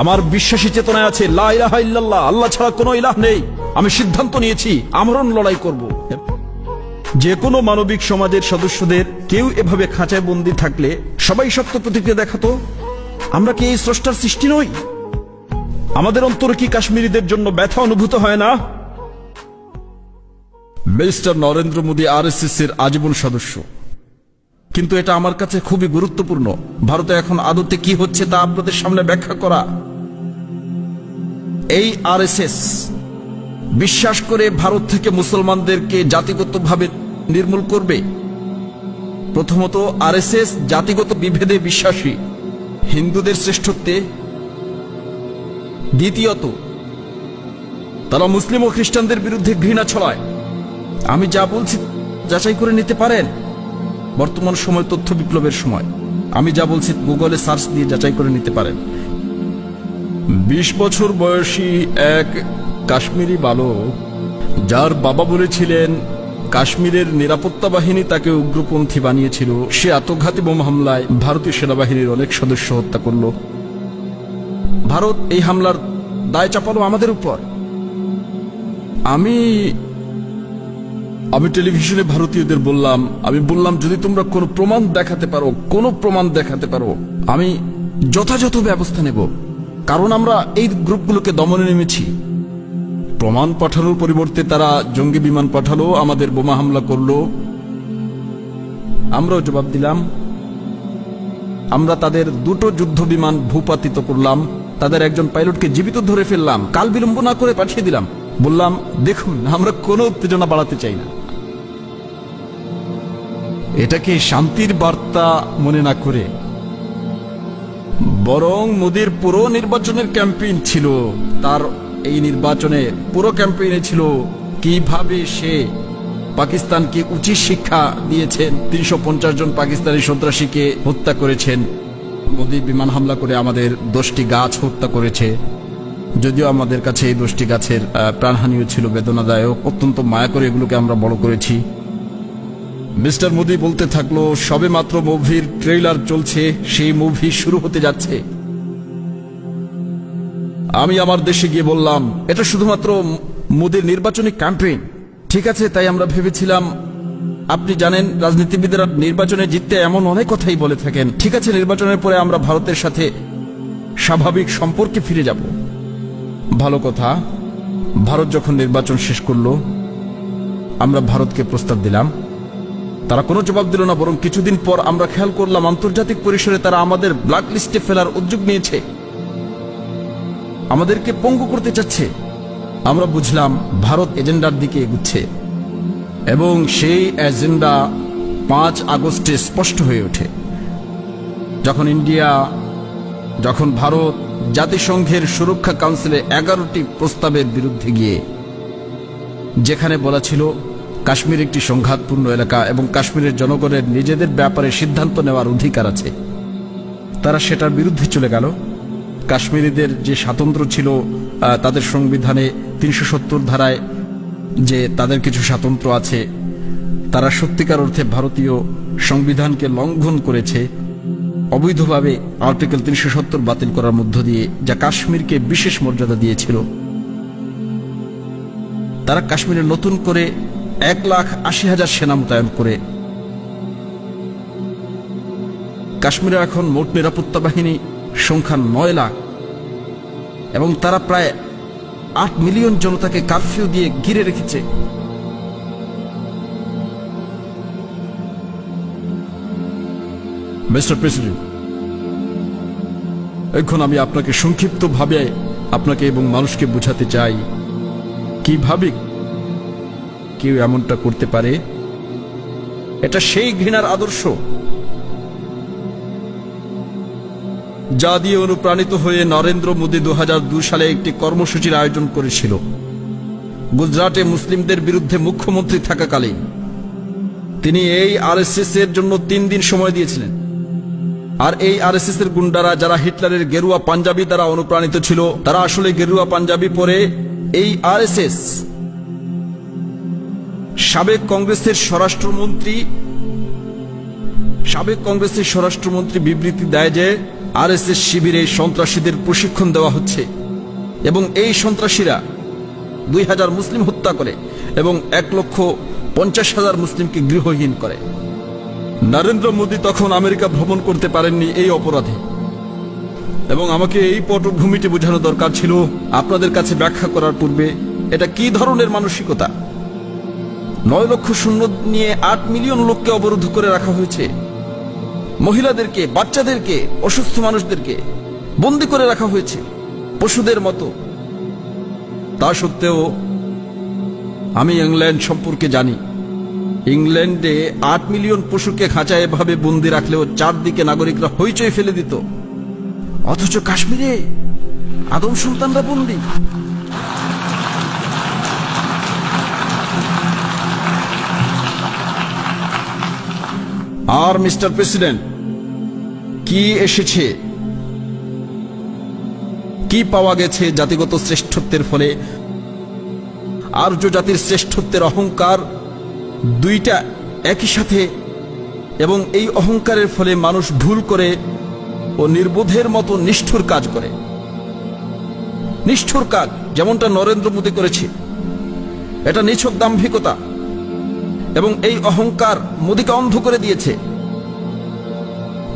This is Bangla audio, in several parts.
আমার বিশ্বাসী চেতনায় আছে লা ইলাহা ইল্লাল্লাহ, আল্লাহ ছাড়া কোনো ইলাহ নেই। আমি সিদ্ধান্ত নিয়েছি আমরণ লড়াই করব। যে কোনো মানবিক সমাজের সদস্যদের কেউ এভাবে খাঁচায় বন্দী থাকলে সবাই শক্ত প্রতিক্রিয়া দেখাতো। আমরা কি এই স্রষ্টার সৃষ্টি নই? আমাদের অন্তরে কি কাশ্মীরিদের জন্য ব্যথা অনুভূত হয় না? মিস্টার নরেন্দ্র মোদী আরএসএস এর আজীবন সদস্য, কিন্তু এটা আমার কাছে খুবই গুরুত্বপূর্ণ। ভারতে এখন আদতে কি হচ্ছে তা আপনাদের সামনে ব্যাখ্যা করা। এই আরএসএস বিশ্বাস করে ভারত থেকে মুসলমানদেরকে জাতিগতভাবে নির্মূল করবে। প্রথমত, আরএসএস জাতিগত বিভেদে বিশ্বাসী, হিন্দুদের শ্রেষ্ঠত্বে। দ্বিতীয়ত, তারা মুসলিম ও খ্রিস্টানদের বিরুদ্ধে ঘৃণা ছড়ায়। আমি যা বলছি যাচাই করে নিতে পারেন। বর্তমান সময় তথ্য বিপ্লবের সময়। আমি যা বলছি গুগলে সার্চ দিয়ে যাচাই করে নিতে পারেন। 20 বছর বয়সী এক কাশ্মীরি বালক, যার বাবা বলেছিলেন কাশ্মীরের নিরাপত্তা বাহিনী তাকে উগ্রপন্থী বানিয়েছিল, সে আত্মঘাতী বোমা হামলায় ভারতীয় সেনাবাহিনীর অনেক সদস্য হত্যা করল। ভারত এই হামলার দায় চাপালো আমাদের উপর। আমি টেলিভিশনে ভারতীয়দের বললাম যদি তোমরা কোনো প্রমাণ দেখাতে পারো আমি যথাযথ ব্যবস্থা নেব, কারণ আমরা এই গ্রুপগুলোকে দমনে নেমেছি। প্রমাণ পাঠানোর পরিবর্তে তারা জঙ্গি বিমান পাঠালো, আমাদের বোমা হামলা করলো। আমরাও জবাব দিলাম। আমরা তাদের 2টো যুদ্ধ বিমান ভূপাতিত করলাম, তাদের একজন পাইলটকে জীবিত ধরে ফেললাম, কাল বিলম্ব না করে পাঠিয়ে দিলাম। বললাম, দেখুন, আমরা কোনো উত্তেজনা বাড়াতে চাই না। এটাকে শান্তির বার্তা মনে না করে বরং মোদির পুরো নির্বাচনের ক্যাম্পেইন ছিল। তার এই নির্বাচনে পুরো ক্যাম্পেইনে ছিল কিভাবে সে পাকিস্তানকে উচিত শিক্ষা দিয়েছেন। 350 জন পাকিস্তানি সন্ত্রাসীকে হত্যা করেছেন। মোদি বিমান হামলা করে আমাদের 10টি গাছ হত্যা করেছে। যদিও আমাদের কাছে এই 10টি গাছের প্রাণহানিও ছিল বেদনাদায়ক। অত্যন্ত মায়া করে এগুলোকে আমরা বড় করেছি। মিস্টার মোদি বলতে থাকলো, সবে মাত্র মুভির ট্রেইলার চলছে, সেই মুভি শুরু হতে যাচ্ছে। আমি আমার দেশে গিয়ে বললাম, এটা শুধুমাত্র মোদির নির্বাচনী ক্যাম্পেইন। ঠিক আছে, তাই আমরা ভেবেছিলাম। আপনি জানেন, রাজনীতিবিদরা নির্বাচনে জিততে এমন অনেক কথাই বলে থাকেন। ঠিক আছে, নির্বাচনের পরে আমরা ভারতের সাথে স্বাভাবিক সম্পর্কে ফিরে যাব। ভালো কথা। ভারত যখন নির্বাচন শেষ করলো, আমরা ভারতকে প্রস্তাব দিলাম। তারা কোনো জবাব দিল না, বরং কিছুদিন পর আমরা খেয়াল করলাম আন্তর্জাতিক পরিসরে তারা আমাদের ব্ল্যাক লিস্টে ফেলার উদ্যোগ নিয়েছে, আমাদেরকে পঙ্গু করতে চাচ্ছে। আমরা বুঝলাম ভারত এজেন্ডার দিকে এগুচ্ছে, এবং সেই এজেন্ডা 5 আগস্টে স্পষ্ট হয়ে ওঠে, যখন ভারত জাতিসংঘের সুরক্ষা কাউন্সিলে 11টি প্রস্তাবের বিরুদ্ধে গিয়ে, যেখানে বলা ছিল কাশ্মীর একটি সংঘাতপূর্ণ এলাকা এবং কাশ্মীরের জনগণের নিজেদের ব্যাপারে সিদ্ধান্ত নেওয়ার অধিকার আছে, তারা সেটার বিরুদ্ধে চলে গেল। কাশ্মীরিদের যে স্বাতন্ত্র্য ছিল, তাদের সংবিধানে 370 ধারায় যে তাদের কিছু স্বাতন্ত্র্য আছে, তারা সত্যিকার অর্থে ভারতীয় সংবিধানকে লঙ্ঘন করেছে অবৈধভাবে। আর্টিকেল 370 বাতিল করার মধ্য দিয়ে, যা কাশ্মীরকে বিশেষ মর্যাদা দিয়েছিল। তারা কাশ্মীরে নতুন করে 1,80,000 সেনা মোতায়েন করে কাশ্মীরে এখন মোট নিরাপত্তা বাহিনী সংখ্যা 9 লাখ, এবং তারা প্রায় 8 মিলিয়ন জনতাকে কারফিউ দিয়ে ঘিরে রেখেছে। মিস্টার প্রেসিডেন্ট, এখন আমি আপনাকে সংক্ষিপ্তভাবে আপনাকে এবং মানুষকে বোঝাতে চাই কিভাবে কেউ এমনটা করতে পারে। এটা সেই ঘৃণার আদর্শ যা দিয়ে অনুপ্রাণিত হয়ে নরেন্দ্র মোদী 2002 সালে একটি কর্মসূচির আয়োজন করেছিল। গুজরাটে মুসলিমদের বিরুদ্ধে মুখ্যমন্ত্রী থাকাকালীন তিনি এই আরএসএস এর জন্য 3 দিন সময় দিয়েছিলেন। আর এই আরএসএস এর গুন্ডারা, যারা হিটলারের গেরুয়া পাঞ্জাবি দ্বারা অনুপ্রাণিত ছিল, তারা আসলে গেরুয়া পাঞ্জাবি পরে এই আরএসএস। সাবেক কংগ্রেসের স্বরাষ্ট্রমন্ত্রী বিবৃতি দেয় যে আরএসএস শিবিরে সন্ত্রাসীদের প্রশিক্ষণ দেওয়া হচ্ছে এবং এই সন্ত্রাসীরা 2000 মুসলিম হত্যা করে এবং 1,50,000 মুসলিমকে গৃহহীন করে। নরেন্দ্র মোদী তখন আমেরিকা ভ্রমণ করতে পারেননি এই অপরাধে, এবং আমাকে এই পটভূমিটি বোঝানো দরকার ছিল আপনাদের কাছে ব্যাখ্যা করার পূর্বে এটা কি ধরনের মানসিকতা। 9 লক্ষ সৈন্য নিয়ে 8 মিলিয়ন লোককে অবরুদ্ধ করে রাখা হয়েছে, মহিলাদেরকে, বাচ্চাদেরকে, অসুস্থ মানুষদেরকে বন্দী করে রাখা হয়েছে পশুদের মতো। তা সত্ত্বেও আমি ইংল্যান্ড সম্পর্কে জানি। ইংল্যান্ডে 8 মিলিয়ন পশুকে খাঁচায় এভাবে বন্দী রাখলেও চারদিকে নাগরিকরা হইচই ফেলে দিত, অথচ কাশ্মীরে আদম সন্তানরা বন্দী। আর মিস্টার প্রেসিডেন্ট, কি এসেছে, কি পাওয়া গেছে জাতিগত শ্রেষ্ঠত্বের ফলে? আর্য জাতির শ্রেষ্ঠত্বের অহংকার দুইটা একই সাথে, এবং এই অহংকারের ফলে মানুষ ভুল করে ও নির্বোধের মতো নিষ্ঠুর কাজ করে। নিষ্ঠুর কাজ যেমনটা নরেন্দ্র মোদী করেছে, এটা নিছক দাম্ভিকতা, এবং এই অহংকার মোদীকে অন্ধ করে দিয়েছে।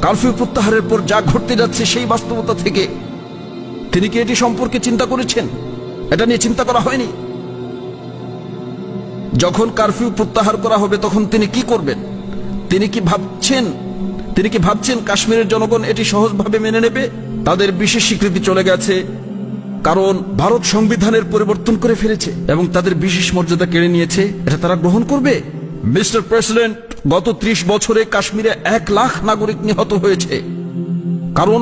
কারফিউ প্রত্যাহারের পর যা ঘটতে যাচ্ছে সেই বাস্তবতা থেকে তিনি কি এটি সম্পর্কে চিন্তা করেছেন? এটা নিয়ে চিন্তা করা হয়নি। যখন কারফিউ প্রত্যাহার করা হবে তখন তিনি কি করবেন? তিনি কি ভাবছেন কাশ্মীরের জনগণ এটি সহজভাবে মেনে নেবে? তাদের বিশেষ স্বীকৃতি চলে গেছে, কারণ ভারত সংবিধানের পরিবর্তন করে ফেলেছে এবং তাদের বিশেষ মর্যাদা কেড়ে নিয়েছে। এটা তারা গ্রহণ করবে? মিস্টার প্রেসিডেন্ট, গত 30 বছরে কাশ্মীরে 1 লাখ নাগরিক নিহত হয়েছে, কারণ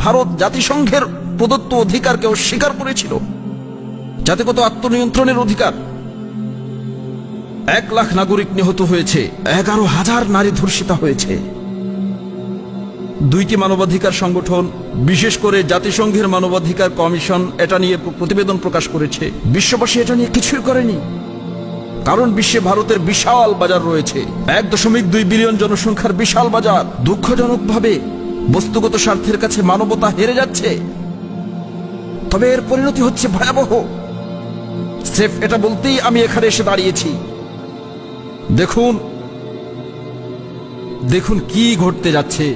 ভারত জাতিসংঘের প্রদত্ত অধিকারকে অস্বীকার করেছিল, জাতিগত আত্মনিয়ন্ত্রণের অধিকার। 1 লাখ নাগরিক নিহত হয়েছে, 11,000 নারী ধর্ষিতা হয়েছে। 2টি মানবাধিকার সংগঠন, বিশেষ করে জাতিসংঘের মানবাধিকার কমিশন, এটা নিয়ে প্রতিবেদন প্রকাশ করেছে। বিশ্ববাসী এটা নিয়ে কিছুই করেনি, কারণ বিশ্বে ভারতের বিশাল বাজার রয়েছে, 1.2 বিলিয়ন জনসংখ্যার বিশাল বাজার। দুঃখজনকভাবে বস্তুগত স্বার্থের কাছে মানবতা হেরে যাচ্ছে, তবে এর পরিণতি হচ্ছে ভয়াবহ। স্রেফ এটা বলতেই আমি এখানে এসে দাঁড়িয়েছি। দেখুন কি ঘটতে যাচ্ছে।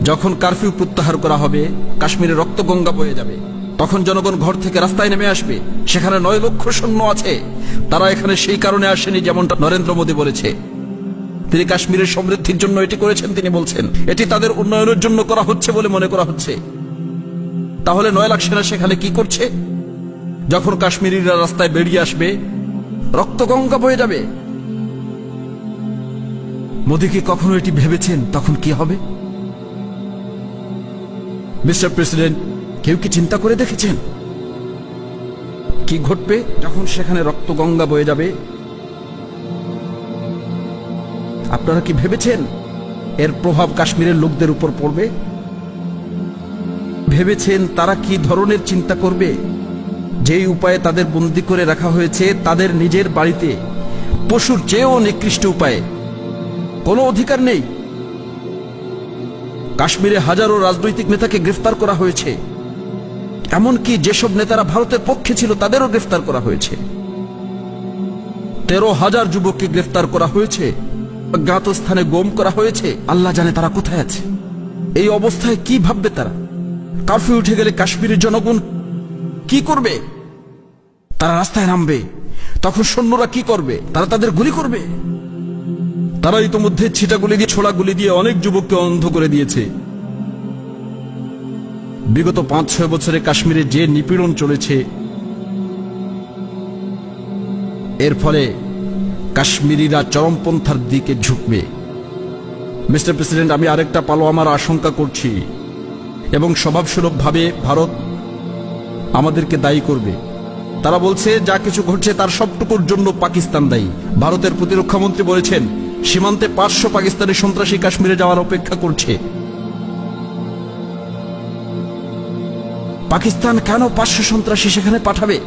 যখন কারফিউ প্রত্যাহার করা হবে, কাশ্মীরে রক্তগঙ্গা বয়ে যাবে, তখন জনগণ ঘর থেকে রাস্তায় নেমে আসবে। সেখানে 9 লক্ষ সৈন্য আছে, তারা এখানে সেই কারণে আসেনি যেমনটা নরেন্দ্র মোদী বলেছে। তিনি কাশ্মীরের সমৃদ্ধির জন্য এটি করেছেন, তিনি বলছেন এটি তাদের উন্নয়নের জন্য করা হচ্ছে বলে মনে করা হচ্ছে। তাহলে 9 লাখ সেনা সেখানে কি করছে? যখন কাশ্মীরিরা রাস্তায় বেরিয়ে আসবে, রক্তগঙ্গা বয়ে যাবে। মোদী কি কখনো এটি ভেবেছেন তখন কি হবে? মিস্টার প্রেসিডেন্ট, কেউ কি চিন্তা করে দেখেছেন কি ঘটবে যখন সেখানে রক্তগঙ্গা বয়ে যাবে? আপনারা কি ভেবেছেন এর প্রভাব কাশ্মীরের লোকদের উপর পড়বে? ভেবেছেন তারা কি ধরনের চিন্তা করবে? যেই উপায়ে তাদের বন্দী করে রাখা হয়েছে, তাদের নিজের বাড়িতে পশুর চেয়েও নিকৃষ্ট উপায়ে, কোনো অধিকার নেই। কাশ্মীরে হাজারো রাজনৈতিক নেতাকে গ্রেফতার করা হয়েছে, এমনকি যেসব নেতারা ভারতের পক্ষে ছিল তাদেরও গ্রেফতার করা হয়েছে। 13,000 যুবককে গ্রেফতার করা হয়েছে, অজ্ঞাত স্থানে গুম করা হয়েছে। আল্লাহ জানে তারা কোথায় আছে। এই অবস্থায় কি ভাববে তারা? কারফিউ উঠে গেলে কাশ্মীরের জনগণ কি করবে? তারা রাস্তায় নামবে। তখন সৈন্যরা কি করবে? তারা তাদের গুলি করবে। তারা ইতোমধ্যে ছিটা গুলি দিয়ে, ছোড়া গুলি দিয়ে অনেক যুবককে অন্ধ করে দিয়েছে। বিগত 5-6 বছরে কাশ্মীরে যে নিপীড়ন চলেছে, এর ফলে কাশ্মীরিরা চরমপন্থার দিকে ঝুঁকবে। মিস্টার প্রেসিডেন্ট, আমি আরেকটা পালোয়ামার আশঙ্কা করছি, এবং স্বভাবসুলভভাবে ভারত আমাদেরকে দায়ী করবে। তারা বলছে যা কিছু ঘটছে তার সবটুকুর জন্য পাকিস্তান দায়ী। ভারতের প্রতিরক্ষা মন্ত্রী বলেছেন সীমান্তে 500 পাকিস্তানি সন্ত্রাসী কাশ্মীরে যাওয়ার অপেক্ষা করছে। পাকিস্তান কেন 500 সন্ত্রাসী সেখানে পাঠাবে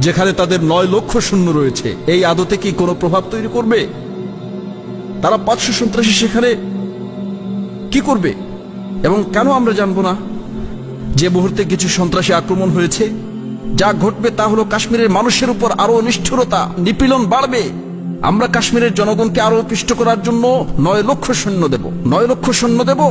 যেখানে তাদের 9 লক্ষ সৈন্য রয়েছে? এই আদতে কি কোনো প্রভাব তৈরি করবে? তারা 500 সন্ত্রাসী সেখানে কি করবে? এবং কেন আমরা জানবো না? যে মুহূর্তে কিছু সন্ত্রাসী আক্রমণ হয়েছে, যা ঘটবে তা হলো কাশ্মীরের মানুষের উপর আরো নিষ্ঠুরতা, নিপীড়ন বাড়বে। আমরা কাশ্মীরের জনগণকে আরো পিষ্ট করার জন্য 9 লক্ষ সৈন্য দেব, 9 লক্ষ সৈন্য দেব।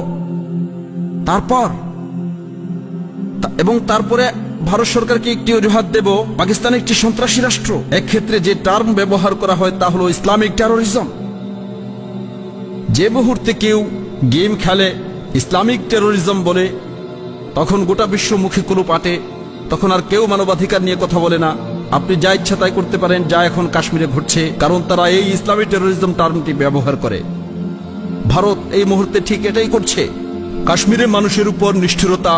তারপরে ভারত সরকারকে একটি অজুহাত দেব, পাকিস্তান একটি সন্ত্রাসী রাষ্ট্র। এক্ষেত্রে যে টার্ম ব্যবহার করা হয় তা হলো ইসলামিক টেরোরিজম। যে মুহূর্তে কেউ গেম খেলে, ইসলামিক টেরোরিজম বলে, তখন গোটা বিশ্ব মুখে কুলুপ আটে। তখন আর কেউ মানবাধিকার নিয়ে কথা বলে না। আপনি যা ইচ্ছা তাই করতে পারেন, যা এখন কাশ্মীরে ঘটছে, কারণ তারা এই ইসলামিক টেরোরিজম টার্মটি ব্যবহার করে। ভারত এই মুহূর্তে ঠিক এটাই করছে। কাশ্মীরের মানুষের উপর নিষ্ঠুরতা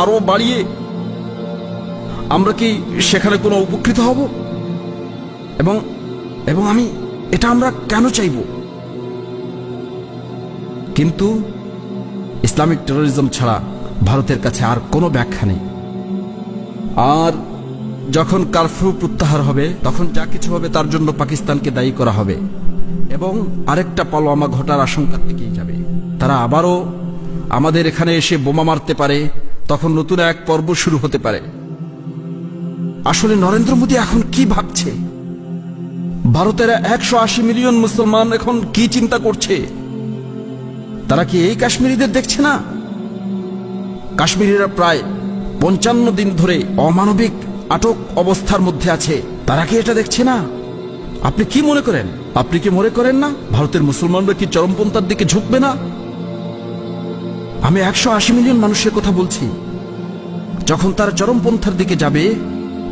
আরো বাড়িয়ে আমরা কি সেখানে কোনো উপকৃত হব? এবং এটা আমরা কেন চাইব? কিন্তু ইসলামিক টেরোরিজম ছাড়া ভারতের কাছে আর কোনো ব্যাখ্যা নেই। আর যখন কারফিউ প্রত্যাহার হবে, তখন যা কিছু হবে তার জন্য পাকিস্তানকে দায়ী করা হবে এবং আরেকটা পালোয়ামা ঘটার আশঙ্কা থেকেই যাবে। তারা আবারও আমাদের এখানে এসে বোমা মারতে পারে, তখন নতুন এক পর্ব শুরু হতে পারে। আসলে নরেন্দ্র মোদী এখন কি ভাবছে? ভারতের 180 মিলিয়ন মুসলমান এখন কি চিন্তা করছে? তারা কি এই কাশ্মীরিদের দেখছে না? কাশ্মীরিরা প্রায় 55 দিন ধরে অমানবিক আটক অবস্থার মধ্যে আছে। তারা কি এটা দেখছে না? আপনি কি মনে করেন? আপনি কি মনে করেন না ভারতের মুসলমানরা কি চরমপন্থার দিকে ঝুঁকবে না? আমি 180 মিলিয়ন মানুষের কথা বলছি। যখন তারা চরমপন্থার দিকে যাবে,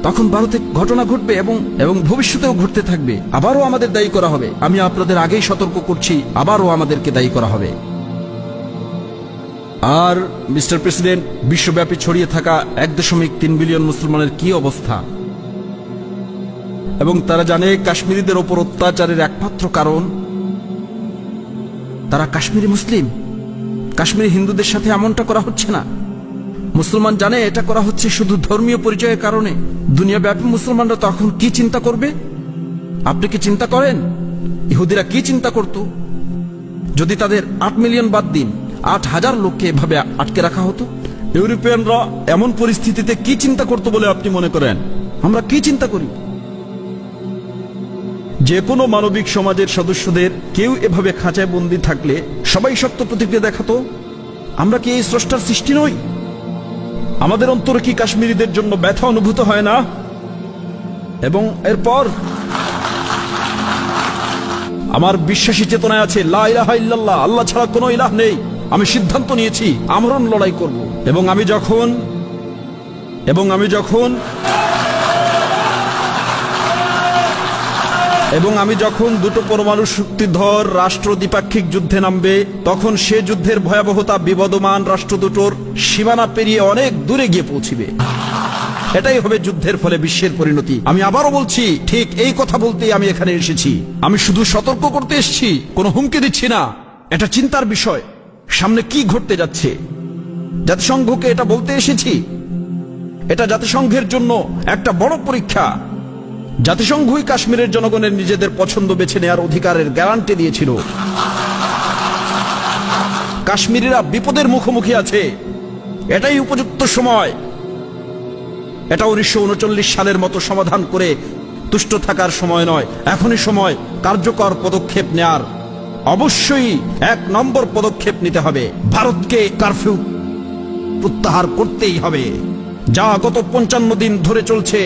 তখন ভারতে ঘটনা ঘটবে এবং ভবিষ্যতেও ঘটতে থাকবে। আবারও আমাদের দায়ী করা হবে। আমি আপনাদের আগেই সতর্ক করছি, আবারও আমাদেরকে দায়ী করা হবে। আর মিস্টার প্রেসিডেন্ট, বিশ্বব্যাপী ছড়িয়ে থাকা 1.3 বিলিয়ন মুসলমানের কি অবস্থা? এবং তারা জানে কাশ্মীরিদের ওপর অত্যাচারের একমাত্র কারণ তারা কাশ্মীরি মুসলিম। কাশ্মীরি হিন্দুদের সাথে এমনটা করা হচ্ছে না। মুসলমান জানে এটা করা হচ্ছে শুধু ধর্মীয় পরিচয়ের কারণে। দুনিয়াব্যাপী মুসলমানরা তখন কি চিন্তা করবে? আপনি কি চিন্তা করেন ইহুদিরা কি চিন্তা করত যদি তাদের 8 মিলিয়ন বাদ দিন 8,000 লোককে এভাবে আটকে রাখা হতো? ইউরোপিয়ানরা এমন পরিস্থিতিতে কি চিন্তা করতো বলে আপনি মনে করেন? আমরা কি চিন্তা করি? যে কোনো মানবিক সমাজের সদস্যদের কেউ এভাবে খাঁচায় বন্দী থাকলে সবাই শক্ত প্রতিক্রিয়া দেখাতো। আমরা কি এই স্রষ্টার সৃষ্টি নই? আমাদের অন্তরে কি কাশ্মীরিদের জন্য ব্যথা অনুভূত হয় না? এবং এরপর আমার বিশ্বাসী চেতনায় আছে লা ইলাহা ইল্লাল্লাহ, আল্লাহ ছাড়া কোনো ইলাহ নেই। আমি সিদ্ধান্ত নিয়েছি আমরণ লড়াই করব। এবং আমি যখন দুটো পরমাণু শক্তিধর রাষ্ট্র দ্বিপাক্ষিক যুদ্ধে নামবে, তখন সে যুদ্ধের ভয়াবহতা বিবদমান রাষ্ট্র দুটোর সীমানা পেরিয়ে অনেক দূরে গিয়ে পৌঁছিবে। এটাই হবে যুদ্ধের ফলে বিশ্বের পরিণতি। আমি আবারও বলছি, ঠিক এই কথা বলতেই আমি এখানে এসেছি। আমি শুধু সতর্ক করতে এসেছি, কোনো হুমকি দিচ্ছি না। এটা চিন্তার বিষয়, সামনে কি ঘটতে যাচ্ছে। জাতিসংঘকে এটা বলতে এসেছি। এটা জাতিসংঘের জন্য একটা বড় পরীক্ষা। জাতিসংঘই কাশ্মীরের জনগণের নিজেদের পছন্দ বেছে নেওয়ার অধিকারের গ্যারান্টি দিয়েছিল। কাশ্মীরিরা বিপদের মুখোমুখি আছে, এটাই উপযুক্ত সময়। এটা 1939 সালের মতো সমাধান করে তুষ্ট থাকার সময় নয়। এখনই সময় কার্যকর পদক্ষেপ নেয়ার। অবশ্যই 1 নম্বর পদক্ষেপ নিতে হবে। ভারতকে কারফিউ প্রত্যাহার করতেই হবে। যা গত 55 দিন ধরে চলছে,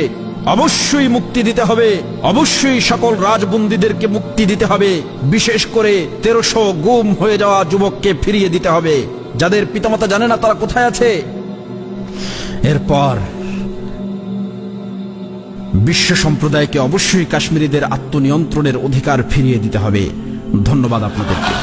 অবশ্যই মুক্তি দিতে হবে। অবশ্যই সকল রাজবন্দীদেরকে মুক্তি দিতে হবে। বিশেষ করে 1300 গুম হয়ে যাওয়া যুবককে ফিরিয়ে দিতে হবে, যাদের পিতামাতা জানে না তারা কোথায় আছে। এরপর বিশ্ব সম্প্রদায়কে অবশ্যই কাশ্মীরিদের আত্মনিয়ন্ত্রণের অধিকার ফিরিয়ে দিতে হবে। ধন্যবাদ আপনাদেরকে।